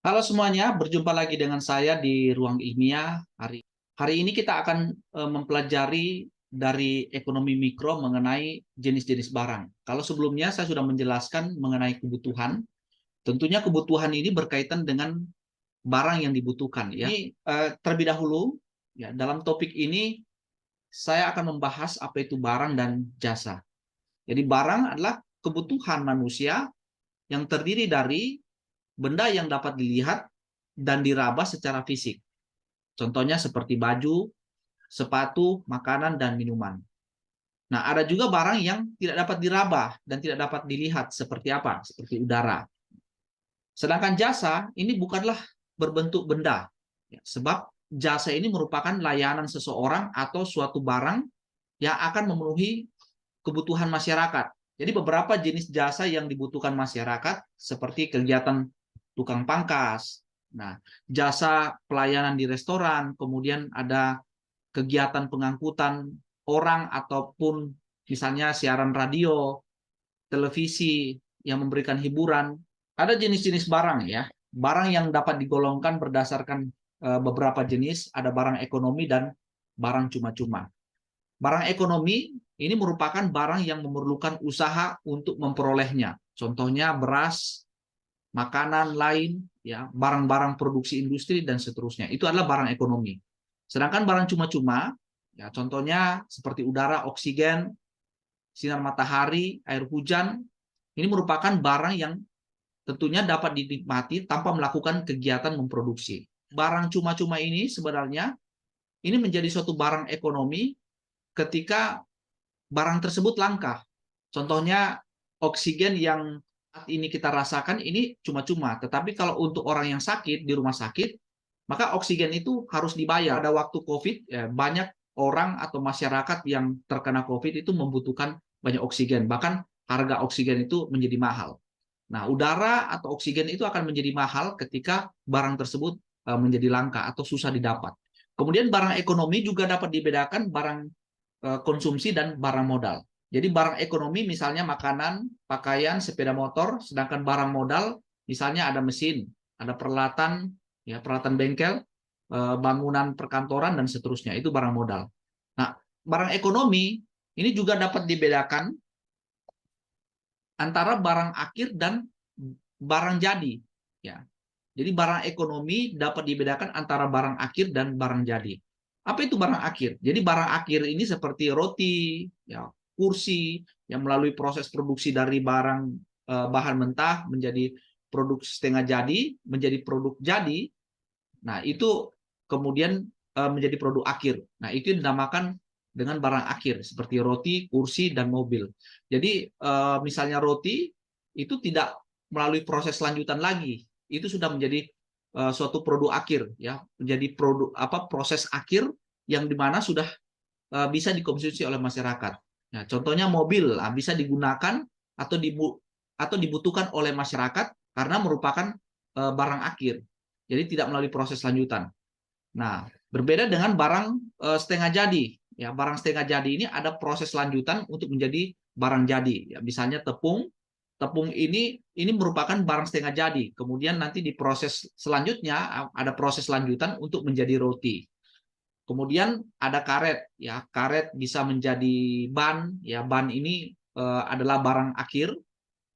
Halo semuanya, berjumpa lagi dengan saya di Ruang Ilmiah. Hari ini kita akan mempelajari dari ekonomi mikro mengenai jenis-jenis barang. Kalau sebelumnya saya sudah menjelaskan mengenai kebutuhan, tentunya kebutuhan ini berkaitan dengan barang yang dibutuhkan. Ya. Ini terlebih dahulu, ya, dalam topik ini saya akan membahas apa itu barang dan jasa. Jadi barang adalah kebutuhan manusia yang terdiri dari benda yang dapat dilihat dan diraba secara fisik. Contohnya seperti baju, sepatu, makanan, dan minuman. Nah, ada juga barang yang tidak dapat diraba dan tidak dapat dilihat seperti apa? Seperti udara. Sedangkan jasa ini bukanlah berbentuk benda, ya, sebab jasa ini merupakan layanan seseorang atau suatu barang yang akan memenuhi kebutuhan masyarakat. Jadi beberapa jenis jasa yang dibutuhkan masyarakat seperti kegiatan tukang pangkas, nah jasa pelayanan di restoran, kemudian ada kegiatan pengangkutan orang ataupun misalnya siaran radio, televisi yang memberikan hiburan. Ada jenis-jenis barang ya, barang yang dapat digolongkan berdasarkan beberapa jenis, ada barang ekonomi dan barang cuma-cuma. Barang ekonomi ini merupakan barang yang memerlukan usaha untuk memperolehnya. Contohnya beras, makanan lain, ya, barang-barang produksi industri dan seterusnya. Itu adalah barang ekonomi. Sedangkan barang cuma-cuma, ya, contohnya seperti udara, oksigen, sinar matahari, air hujan, ini merupakan barang yang tentunya dapat dinikmati tanpa melakukan kegiatan memproduksi. Barang cuma-cuma ini sebenarnya ini menjadi suatu barang ekonomi ketika barang tersebut langka. Contohnya oksigen yang saat ini kita rasakan ini cuma-cuma, tetapi kalau untuk orang yang sakit di rumah sakit, maka oksigen itu harus dibayar. Pada waktu COVID, ya, banyak orang atau masyarakat yang terkena COVID itu membutuhkan banyak oksigen, bahkan harga oksigen itu menjadi mahal. Nah, udara atau oksigen itu akan menjadi mahal ketika barang tersebut menjadi langka atau susah didapat. Kemudian barang ekonomi juga dapat dibedakan barang konsumsi dan barang modal. Jadi barang ekonomi misalnya makanan, pakaian, sepeda motor, sedangkan barang modal misalnya ada mesin, ada peralatan, ya peralatan bengkel, bangunan perkantoran dan seterusnya. Itu barang modal. Nah, barang ekonomi ini juga dapat dibedakan antara barang akhir dan barang jadi. Ya, jadi barang ekonomi dapat dibedakan antara barang akhir dan barang jadi. Apa itu barang akhir? Jadi barang akhir ini seperti roti, ya, kursi yang melalui proses produksi dari barang bahan mentah menjadi produk setengah jadi, menjadi produk jadi. Nah, itu kemudian menjadi produk akhir. Nah, itu dinamakan dengan barang akhir seperti roti, kursi, dan mobil. Jadi misalnya roti itu tidak melalui proses lanjutan lagi, itu sudah menjadi suatu produk akhir, ya, menjadi produk apa proses akhir yang dimana sudah bisa dikonsumsi oleh masyarakat. Nah, contohnya mobil bisa digunakan atau dibutuhkan oleh masyarakat karena merupakan barang akhir, jadi tidak melalui proses lanjutan. Nah, berbeda dengan barang setengah jadi. Ya, barang setengah jadi ini ada proses lanjutan untuk menjadi barang jadi. Ya, misalnya tepung, tepung ini merupakan barang setengah jadi. Kemudian nanti di proses selanjutnya ada proses lanjutan untuk menjadi roti. Kemudian ada karet, ya karet bisa menjadi ban, ya ban ini adalah barang akhir.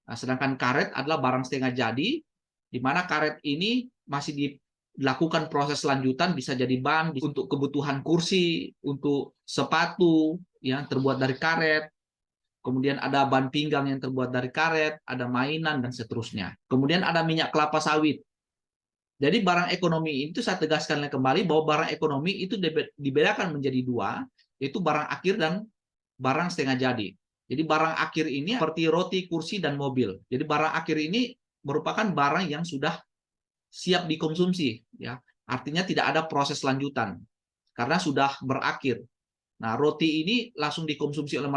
Nah, sedangkan karet adalah barang setengah jadi, di mana karet ini masih dilakukan proses lanjutan bisa jadi ban untuk kebutuhan kursi, untuk sepatu yang terbuat dari karet. Kemudian ada ban pinggang yang terbuat dari karet, ada mainan dan seterusnya. Kemudian ada minyak kelapa sawit. Jadi barang ekonomi itu saya tegaskan kembali bahwa barang ekonomi itu dibedakan menjadi dua, yaitu barang akhir dan barang setengah jadi. Jadi barang akhir ini seperti roti, kursi, dan mobil. Jadi barang akhir ini merupakan barang yang sudah siap dikonsumsi, ya. Artinya tidak ada proses lanjutan karena sudah berakhir. Nah, roti ini langsung dikonsumsi oleh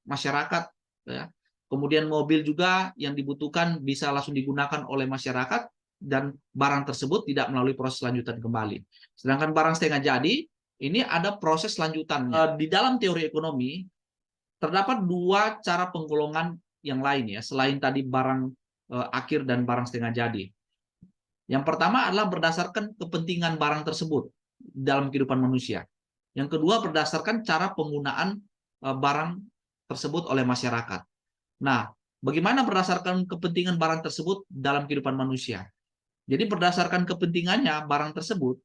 masyarakat, ya. Kemudian mobil juga yang dibutuhkan bisa langsung digunakan oleh masyarakat dan barang tersebut tidak melalui proses lanjutan kembali. Sedangkan barang setengah jadi ini ada proses lanjutannya. Di dalam teori ekonomi terdapat dua cara penggolongan yang lain ya, selain tadi barang akhir dan barang setengah jadi. Yang pertama adalah berdasarkan kepentingan barang tersebut dalam kehidupan manusia. Yang kedua berdasarkan cara penggunaan barang tersebut oleh masyarakat. Nah, bagaimana berdasarkan kepentingan barang tersebut dalam kehidupan manusia? Jadi berdasarkan kepentingannya barang tersebut,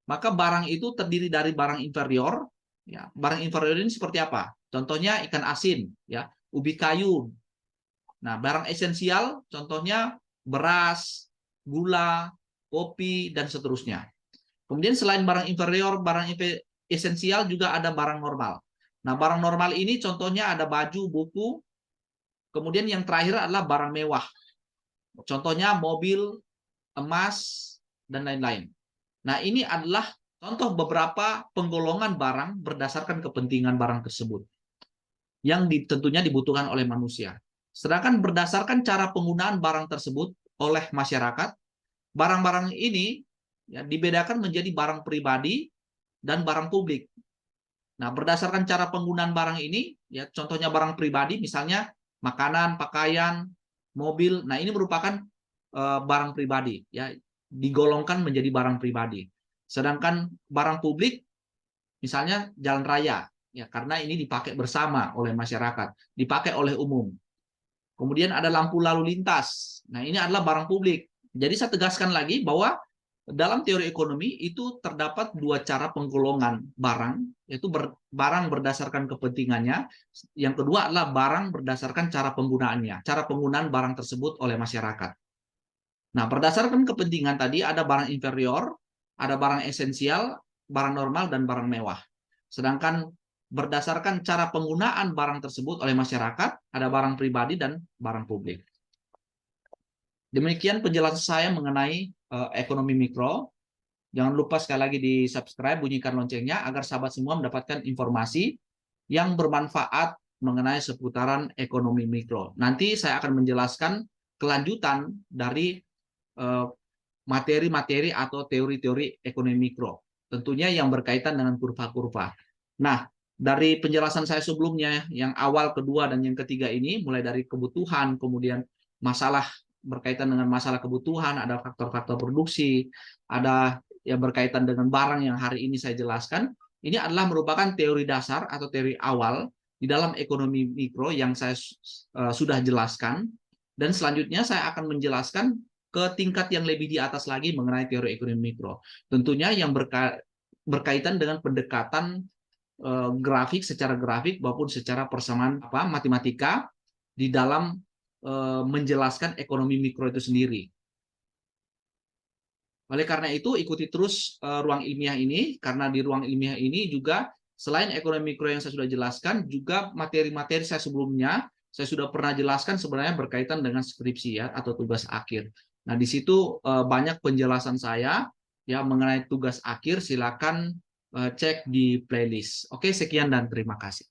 maka barang itu terdiri dari barang inferior. Ya, barang inferior ini seperti apa? Contohnya ikan asin, ya, ubi kayu. Nah, barang esensial contohnya beras, gula, kopi, dan seterusnya. Kemudian selain barang inferior, barang esensial juga ada barang normal. Nah, barang normal ini contohnya ada baju, buku, kemudian yang terakhir adalah barang mewah. Contohnya mobil, emas, dan lain-lain. Nah, ini adalah contoh beberapa penggolongan barang berdasarkan kepentingan barang tersebut yang tentunya dibutuhkan oleh manusia. Sedangkan berdasarkan cara penggunaan barang tersebut oleh masyarakat, barang-barang ini ya, dibedakan menjadi barang pribadi dan barang publik. Nah, berdasarkan cara penggunaan barang ini, ya contohnya barang pribadi, misalnya makanan, pakaian, mobil. Nah, ini merupakan barang pribadi, ya digolongkan menjadi barang pribadi. Sedangkan barang publik, misalnya jalan raya, ya karena ini dipakai bersama oleh masyarakat, dipakai oleh umum. Kemudian ada lampu lalu lintas. Nah, ini adalah barang publik. Jadi saya tegaskan lagi bahwa dalam teori ekonomi itu terdapat dua cara penggolongan barang, yaitu barang berdasarkan kepentingannya. Yang kedua adalah barang berdasarkan cara penggunaannya, cara penggunaan barang tersebut oleh masyarakat. Nah, berdasarkan kepentingan tadi ada barang inferior, ada barang esensial, barang normal, dan barang mewah. Sedangkan berdasarkan cara penggunaan barang tersebut oleh masyarakat, ada barang pribadi dan barang publik. Demikian penjelasan saya mengenai ekonomi mikro. Jangan lupa sekali lagi di subscribe, bunyikan loncengnya agar sahabat semua mendapatkan informasi yang bermanfaat mengenai seputaran ekonomi mikro. Nanti saya akan menjelaskan kelanjutan dari materi-materi atau teori-teori ekonomi mikro. Tentunya yang berkaitan dengan kurva-kurva. Nah, dari penjelasan saya sebelumnya, yang awal, kedua, dan yang ketiga ini, mulai dari kebutuhan, kemudian masalah berkaitan dengan masalah kebutuhan, ada faktor-faktor produksi, ada yang berkaitan dengan barang yang hari ini saya jelaskan, ini adalah merupakan teori dasar atau teori awal di dalam ekonomi mikro yang saya sudah jelaskan. Dan selanjutnya saya akan menjelaskan ke tingkat yang lebih di atas lagi mengenai teori ekonomi mikro. Tentunya yang berkaitan dengan pendekatan grafik secara grafik maupun secara persamaan matematika di dalam menjelaskan ekonomi mikro itu sendiri. Oleh karena itu, ikuti terus ruang ilmiah ini, karena di ruang ilmiah ini juga selain ekonomi mikro yang saya sudah jelaskan, juga materi-materi saya sebelumnya, saya sudah pernah jelaskan sebenarnya berkaitan dengan skripsi ya atau tugas akhir. Nah, di situ banyak penjelasan saya ya mengenai tugas akhir, silakan cek di playlist. Oke, sekian dan terima kasih.